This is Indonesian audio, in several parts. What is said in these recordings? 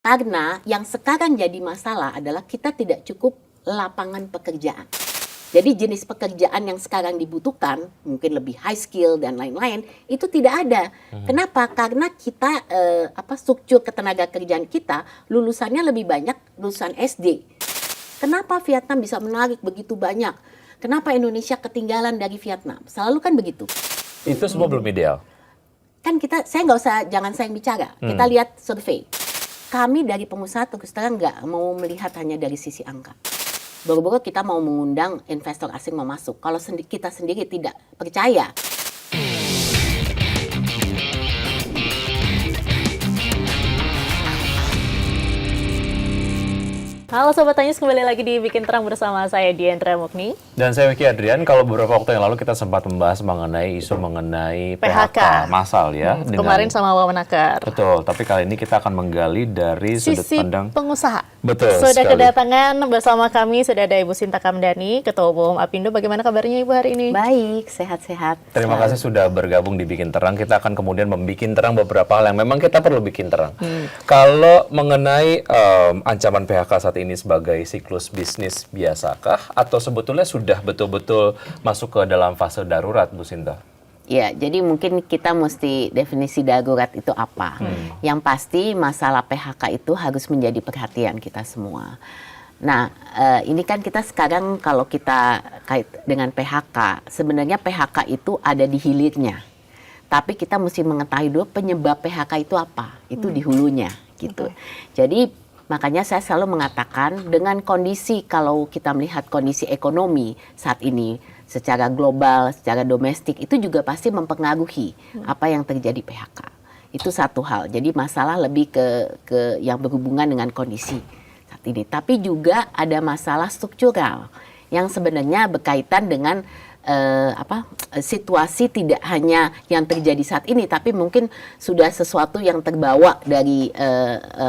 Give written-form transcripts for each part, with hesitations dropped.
Karena yang sekarang jadi masalah adalah kita tidak cukup lapangan pekerjaan. Jadi jenis pekerjaan yang sekarang dibutuhkan, mungkin lebih high skill dan lain-lain, itu tidak ada. Kenapa? Karena kita, struktur ketenaga kerjaan kita, lulusannya lebih banyak lulusan SD. Kenapa Vietnam bisa menarik begitu banyak? Kenapa Indonesia ketinggalan dari Vietnam? Selalu kan begitu. Itu semua belum ideal. Kan jangan saya yang bicara. Kita lihat survei. Kami dari pengusaha terus terang nggak mau melihat hanya dari sisi angka. Baru-baru kita mau mengundang investor asing mau masuk. Kalau kita sendiri tidak percaya. Halo Sobat Tanyus, kembali lagi di Bikin Terang bersama saya Diandra Mukni. Dan saya Wiki Adrian. Kalau beberapa waktu yang lalu kita sempat membahas mengenai isu mengenai PHK massal ya. Kemarin sama Wawanakar. Betul, tapi kali ini kita akan menggali dari sudut pandang pengusaha. Betul Sudah sekali. kedatangan bersama kami, sudah ada Ibu Sinta Kamdani, Ketua Umum Apindo. Bagaimana kabarnya Ibu hari ini? Baik, sehat-sehat. Terima kasih sudah bergabung di Bikin Terang. Kita akan kemudian membikin terang beberapa hal yang memang kita perlu bikin terang. Kalau mengenai ancaman PHK saat ini sebagai siklus bisnis biasakah atau sebetulnya sudah betul-betul masuk ke dalam fase darurat, Bu Sinta? Ya, jadi mungkin kita mesti definisi darurat itu apa. Yang pasti masalah PHK itu harus menjadi perhatian kita semua. Nah, ini kan kita sekarang kalau kita kait dengan PHK, sebenarnya PHK itu ada di hilirnya. Tapi kita mesti mengetahui dulu penyebab PHK itu apa. Itu di hulunya gitu. Jadi makanya saya selalu mengatakan dengan kondisi, kalau kita melihat kondisi ekonomi saat ini secara global, secara domestik, itu juga pasti mempengaruhi apa yang terjadi PHK. Itu satu hal. Jadi masalah lebih ke yang berhubungan dengan kondisi saat ini. Tapi juga ada masalah struktural yang sebenarnya berkaitan dengan situasi tidak hanya yang terjadi saat ini, tapi mungkin sudah sesuatu yang terbawa dari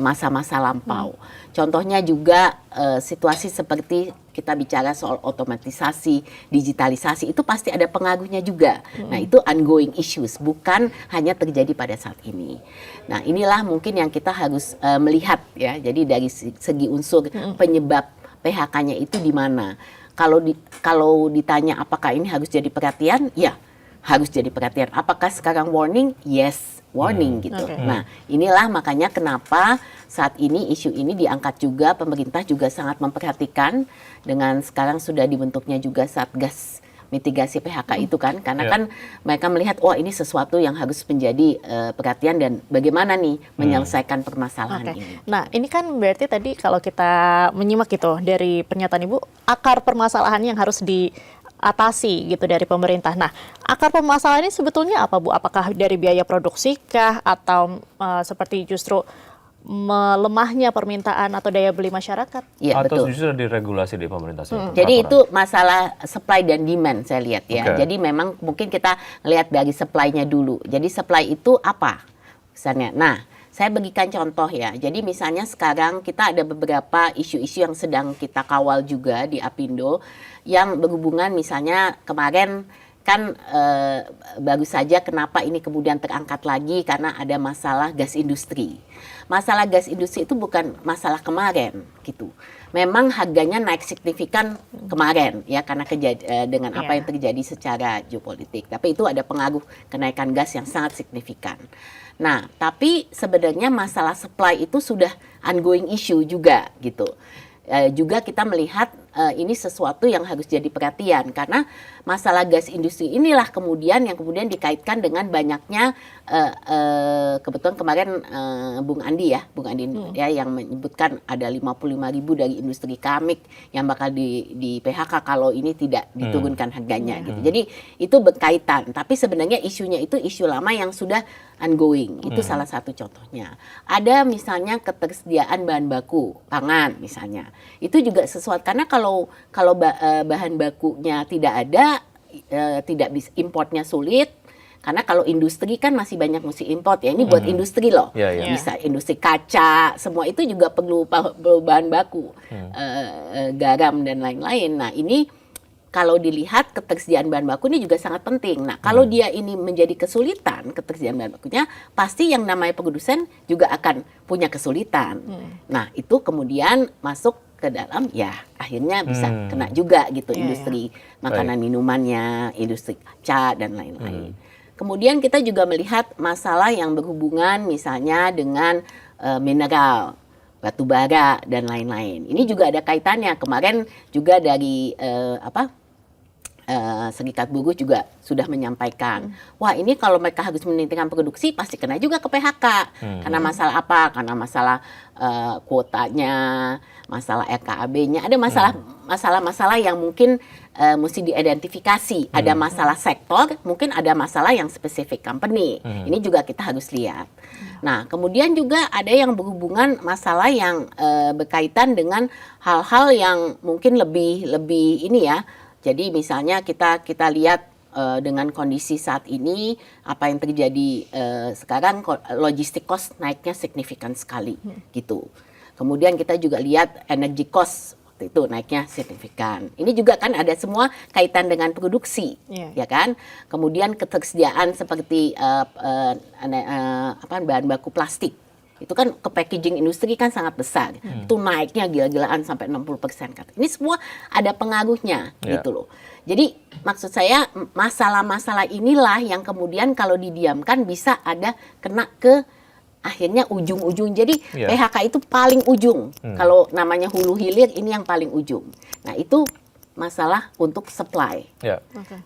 masa-masa lampau. Contohnya juga situasi seperti kita bicara soal otomatisasi, digitalisasi, itu pasti ada pengaruhnya juga. Nah, itu ongoing issues, bukan hanya terjadi pada saat ini. Nah, inilah mungkin yang kita harus melihat ya. Jadi dari segi unsur penyebab PHK-nya itu di mana. Kalau ditanya apakah ini harus jadi perhatian, ya harus jadi perhatian. Apakah sekarang warning? Yes, warning gitu. Nah, inilah makanya kenapa saat ini isu ini diangkat juga, pemerintah juga sangat memperhatikan dengan sekarang sudah dibentuknya juga Satgas mitigasi PHK itu kan, karena kan mereka melihat ini sesuatu yang harus menjadi perhatian dan bagaimana nih menyelesaikan permasalahan ini. Nah, ini kan berarti tadi kalau kita menyimak gitu dari pernyataan Ibu, akar permasalahan yang harus diatasi gitu dari pemerintah. Nah, akar permasalahan ini sebetulnya apa Bu? Apakah dari biaya produksi kah atau seperti justru melemahnya permintaan atau daya beli masyarakat? Ya, Atau betul. justru diregulasi di pemerintah sendiri? Jadi itu masalah supply dan demand saya lihat ya. Jadi memang mungkin kita lihat dari supply-nya dulu. Jadi supply itu apa? Misalnya, nah saya bagikan contoh ya. Jadi misalnya sekarang kita ada beberapa isu-isu yang sedang kita kawal juga di Apindo yang berhubungan misalnya kemarin kan baru saja kenapa ini kemudian terangkat lagi karena ada masalah gas industri. Masalah gas industri itu bukan masalah kemarin gitu. Memang harganya naik signifikan kemarin ya karena dengan apa yang terjadi secara geopolitik. Tapi itu ada pengaruh kenaikan gas yang sangat signifikan. Nah, tapi sebenarnya masalah supply itu sudah ongoing issue juga gitu. Juga kita melihat ini sesuatu yang harus jadi perhatian karena masalah gas industri inilah kemudian yang kemudian dikaitkan dengan banyaknya kebetulan kemarin Bung Andi ya yang menyebutkan ada 55.000 dari industri keramik yang bakal di PHK kalau ini tidak diturunkan harganya gitu. Jadi itu berkaitan, tapi sebenarnya isunya itu isu lama yang sudah ongoing. Itu salah satu contohnya. Ada misalnya ketersediaan bahan baku pangan misalnya. Itu juga sesuatu karena kalau bahan bakunya tidak ada, tidak bisa, importnya sulit. Karena kalau industri kan masih banyak mesti import ya. Ini buat industri loh. Bisa industri kaca, semua itu juga perlu bahan baku, garam dan lain-lain. Nah ini kalau dilihat ketersediaan bahan baku ini juga sangat penting. Nah, kalau dia ini menjadi kesulitan ketersediaan bahan bakunya, pasti yang namanya produsen juga akan punya kesulitan. Nah, itu kemudian masuk ke dalam, ya akhirnya bisa kena juga gitu industri makanan minumannya, industri kaca dan lain-lain. Kemudian kita juga melihat masalah yang berhubungan misalnya dengan mineral, batu bara dan lain-lain. Ini juga ada kaitannya. Kemarin juga dari Serikat Buruh juga sudah menyampaikan, wah ini kalau mereka harus meningkatkan produksi pasti kena juga ke PHK. Karena masalah apa? Karena masalah kuotanya, masalah RKAB-nya, ada masalah-masalah yang mungkin mesti diidentifikasi. Ada masalah sektor, mungkin ada masalah yang spesifik company. Ini juga kita harus lihat. Nah, kemudian juga ada yang berhubungan masalah yang berkaitan dengan hal-hal yang mungkin lebih ini ya. Jadi misalnya kita lihat dengan kondisi saat ini apa yang terjadi sekarang, logistik cost naiknya signifikan sekali gitu. Kemudian kita juga lihat energy cost waktu itu naiknya signifikan. Ini juga kan ada semua kaitan dengan produksi, ya kan? Kemudian ketersediaan seperti bahan baku plastik. Itu kan ke packaging industri kan sangat besar. Itu naiknya gila-gilaan sampai 60%. Ini semua ada pengaruhnya gitu loh. Jadi maksud saya masalah-masalah inilah yang kemudian kalau didiamkan bisa ada kena ke akhirnya ujung-ujung. Jadi PHK itu paling ujung. Kalau namanya hulu hilir ini yang paling ujung. Nah, itu masalah untuk supply.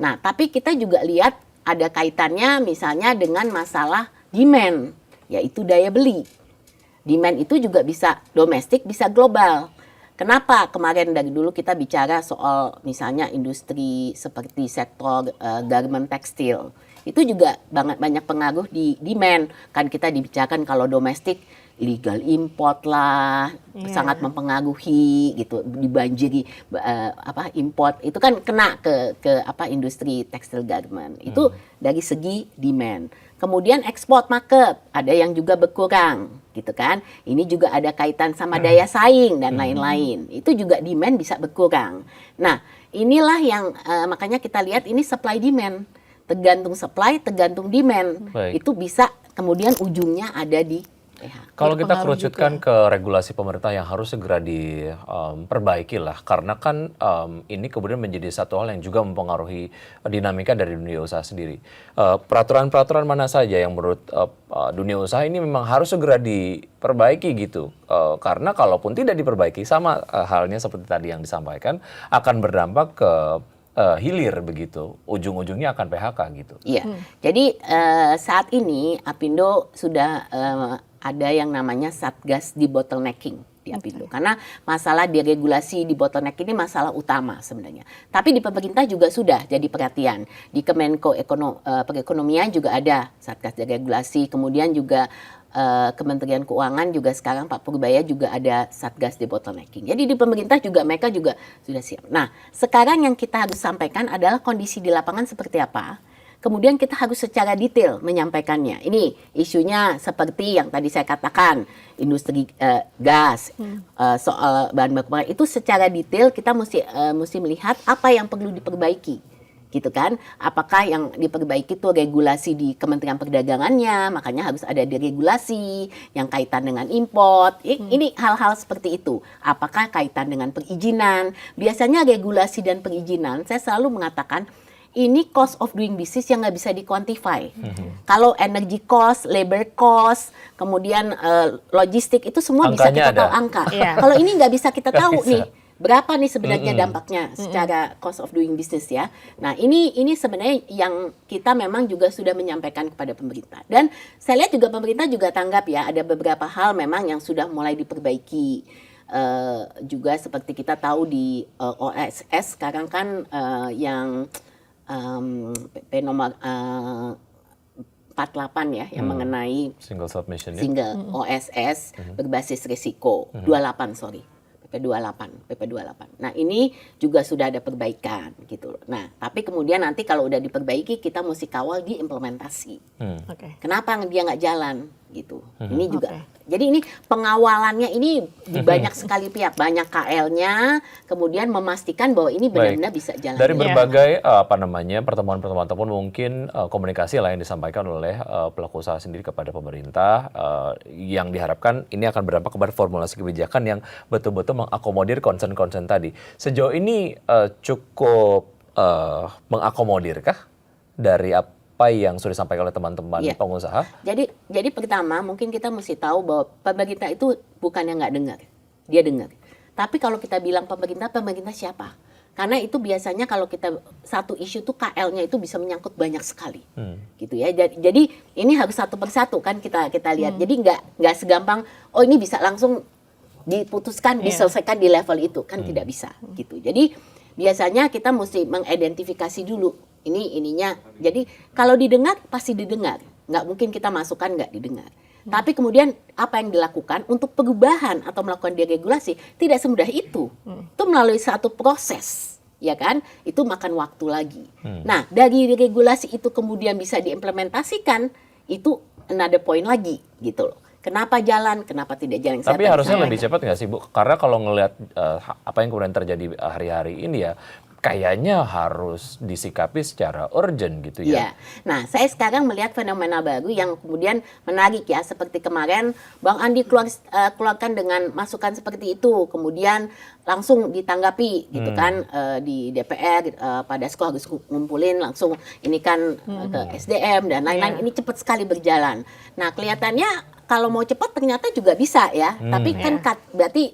Nah, tapi kita juga lihat ada kaitannya misalnya dengan masalah demand, yaitu daya beli. Demand itu juga bisa domestik, bisa global. Kenapa kemarin dari dulu kita bicara soal misalnya industri seperti sektor garment tekstil. Itu juga banyak pengaruh di demand. Kan kita dibicarakan kalau domestik illegal import lah, sangat mempengaruhi gitu, dibanjiri import. Itu kan kena ke industri tekstil garment. Itu dari segi demand. Kemudian ekspor market, ada yang juga berkurang, gitu kan. Ini juga ada kaitan sama daya saing dan lain-lain. Itu juga demand bisa berkurang. Nah, inilah yang makanya kita lihat ini supply demand. Tergantung supply, tergantung demand. Itu bisa kemudian ujungnya ada di PHK. Kalau kita kerucutkan ke regulasi pemerintah yang harus segera diperbaiki lah, karena kan ini kemudian menjadi satu hal yang juga mempengaruhi dinamika dari dunia usaha sendiri. Peraturan-peraturan mana saja yang menurut dunia usaha ini memang harus segera diperbaiki gitu, karena kalaupun tidak diperbaiki sama halnya seperti tadi yang disampaikan akan berdampak ke hilir begitu, ujung-ujungnya akan PHK gitu. Iya, jadi saat ini Apindo sudah ada yang namanya Satgas Debottlenecking di Apindo. Karena masalah deregulasi debottleneck ini masalah utama sebenarnya. Tapi di pemerintah juga sudah jadi perhatian. Di Kemenko Perekonomian juga ada Satgas Deregulasi, kemudian juga Kementerian Keuangan juga sekarang Pak Purbaya juga ada Satgas Debottlenecking. Jadi di pemerintah juga mereka juga sudah siap. Nah, sekarang yang kita harus sampaikan adalah kondisi di lapangan seperti apa. Kemudian kita harus secara detail menyampaikannya. Ini isunya seperti yang tadi saya katakan, industri gas, soal bahan baku itu secara detail kita mesti melihat apa yang perlu diperbaiki. Gitu kan, apakah yang diperbaiki itu regulasi di Kementerian Perdagangannya, makanya harus ada deregulasi yang kaitan dengan import. Ini hal-hal seperti itu. Apakah kaitan dengan perizinan? Biasanya regulasi dan perizinan, saya selalu mengatakan ini cost of doing business yang nggak bisa di-quantify. Kalau energy cost, labor cost, kemudian logistik itu semua bisa kita tahu angka. Kalau ini nggak bisa kita tahu nih. Berapa nih sebenarnya dampaknya secara cost of doing business ya. Nah ini sebenarnya yang kita memang juga sudah menyampaikan kepada pemerintah. Dan saya lihat juga pemerintah juga tanggap ya, ada beberapa hal memang yang sudah mulai diperbaiki. Juga seperti kita tahu di OSS sekarang kan yang PP nomor 48 ya, yang mengenai single submission OSS berbasis risiko 28 PP28. Nah, ini juga sudah ada perbaikan gitu loh. Nah, tapi kemudian nanti kalau udah diperbaiki kita mesti kawal di implementasi. Kenapa dia nggak jalan? gitu. Ini juga. Jadi ini pengawalannya ini di banyak sekali pihak, banyak KL-nya, kemudian memastikan bahwa ini benar-benar bisa jalan. Dari berbagai pertemuan-pertemuan ataupun mungkin komunikasi lah yang disampaikan oleh pelaku usaha sendiri kepada pemerintah, yang diharapkan ini akan berdampak kepada formulasi kebijakan yang betul-betul mengakomodir concern-concern tadi. Sejauh ini cukup mengakomodirkah dari apa yang sudah disampaikan oleh teman-teman pengusaha? Jadi pertama mungkin kita mesti tahu bahwa pemerintah itu bukannya nggak dengar, dia dengar. Tapi kalau kita bilang pemerintah siapa? Karena itu biasanya kalau kita satu isu tuh KL-nya itu bisa menyangkut banyak sekali, gitu ya. Jadi ini harus satu persatu kan kita lihat. Jadi nggak segampang ini bisa langsung diputuskan, diselesaikan di level itu kan tidak bisa, gitu. Jadi biasanya kita mesti mengidentifikasi dulu. Ininya. Jadi kalau didengar pasti didengar. Nggak mungkin kita masukkan nggak didengar. Tapi kemudian apa yang dilakukan untuk perubahan atau melakukan deregulasi tidak semudah itu. Itu melalui satu proses, ya kan? Itu makan waktu lagi. Nah, dari regulasi itu kemudian bisa diimplementasikan, itu another point lagi gitu loh. Kenapa jalan, kenapa tidak jalan? Tapi harusnya lebih cepat nggak sih, Bu? Karena kalau ngelihat apa yang kemudian terjadi hari-hari ini ya, kayaknya harus disikapi secara urgent gitu ya. Iya. Nah, saya sekarang melihat fenomena baru yang kemudian menarik ya, seperti kemarin Bang Andi keluarkan dengan masukan seperti itu, kemudian langsung ditanggapi gitu kan di DPR, pada sekolah harus ngumpulin langsung ini kan ke SDM dan lain-lain. Ini cepat sekali berjalan. Nah, kelihatannya kalau mau cepat ternyata juga bisa ya, tapi kan berarti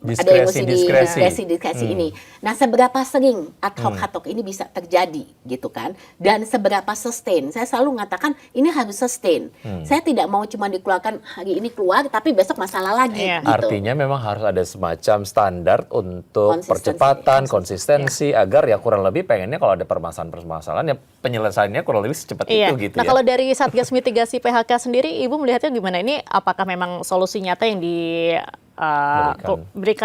ada emosi diskresi ini. Nah, seberapa sering ad hoc ini bisa terjadi gitu kan? Dan seberapa sustain? Saya selalu mengatakan ini harus sustain. Saya tidak mau cuma dikeluarkan hari ini keluar tapi besok masalah lagi gitu. Artinya memang harus ada semacam standar untuk percepatan, konsistensi agar ya kurang lebih pengennya kalau ada permasalahan-permasalahan ya penyelesaiannya kurang lebih secepat itu gitu ya. Nah, kalau dari Satgas Mitigasi PHK sendiri Ibu melihatnya gimana? Ini apakah memang solusi nyata yang diberikan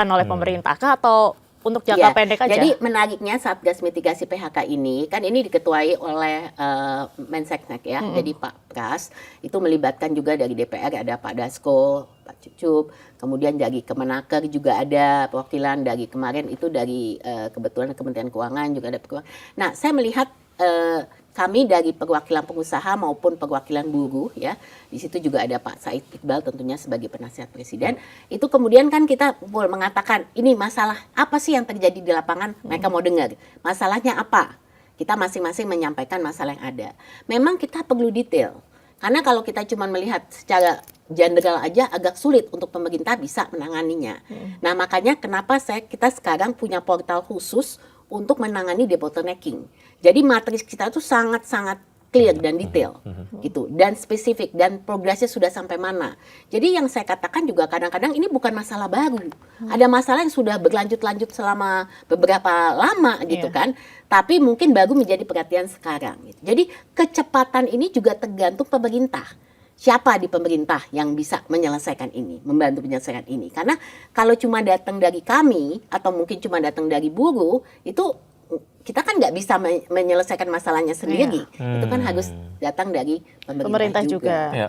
oleh pemerintah kah atau untuk jangka pendek aja? Jadi menariknya Satgas Mitigasi PHK ini kan ini diketuai oleh Menseknek ya. Jadi Pak Pras itu melibatkan juga dari DPR ada Pak Dasko, Pak Cucup, kemudian dari Kemenaker juga ada perwakilan dari kemarin itu dari kebetulan Kementerian Keuangan juga ada perwakilan. Nah, saya melihat kami dari perwakilan pengusaha maupun perwakilan buruh ya, di situ juga ada Pak Said Iqbal tentunya sebagai penasihat presiden. Itu kemudian kan kita mengatakan ini masalah apa sih yang terjadi di lapangan, mereka mau dengar masalahnya apa. Kita masing-masing menyampaikan masalah yang ada. Memang kita perlu detail karena kalau kita cuma melihat secara general aja agak sulit untuk pemerintah bisa menanganinya. Nah, makanya kenapa kita sekarang punya portal khusus untuk menangani debottlenecking. Jadi matriks kita itu sangat-sangat clear dan detail gitu dan spesifik dan progresnya sudah sampai mana. Jadi yang saya katakan juga kadang-kadang ini bukan masalah baru. Ada masalah yang sudah berlanjut-lanjut selama beberapa lama gitu kan. Tapi mungkin baru menjadi perhatian sekarang gitu. Jadi kecepatan ini juga tergantung pemerintah. Siapa di pemerintah yang bisa menyelesaikan ini, membantu menyelesaikan ini. Karena kalau cuma datang dari kami atau mungkin cuma datang dari buruh, itu kita kan nggak bisa menyelesaikan masalahnya sendiri. Itu kan harus datang dari pemerintah juga.